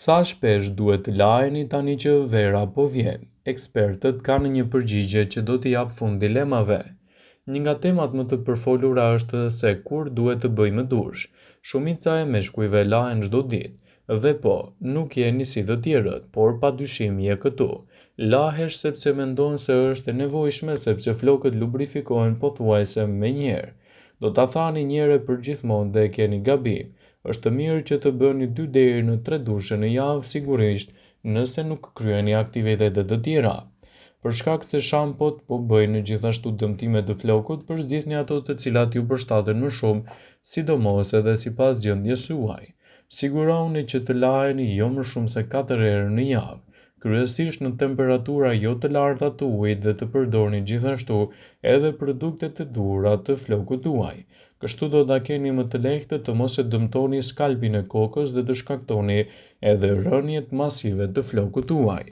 Sa shpesh duhet të laheni tani që vera po vjen? Ekspertët kanë një përgjigje që do t'i jap fund dilemave. Një nga temat më të përfolura është se kur duhet të bëjmë dush. Shumica e meshkujve lahen çdo ditë dhe po, nuk jeni si të tjerët, por padyshim je këtu. Lahesh sepse mendon se është e nevojshme sepse flokët lubrifikohen pothuajse menjëherë. Do ta thani një herë për gjithmonë dhe keni gabim. Është mirë që të bëni 2 deri në 3 dushe në javë sigurisht nëse nuk kryeni aktivitete të tjera. Për shkak se shampot po bëjnë gjithashtu dëmtime të flokut, përzgjidhni ato të cilat ju përshtaten më shumë, sidomos edhe sipas gjendjes suaj. Sigurohuni që të laheni jo më shumë se 4 herë në javë, kryesisht në temperatura jo të larta të ujit dhe të përdorni gjithashtu edhe produkte të duhura të flokut tuaj. Kështu do ta keni më të lehtë të mos e dëmtoni skalpin e kokës dhe të shkaktoni edhe rënjet masive të flokut tuaj.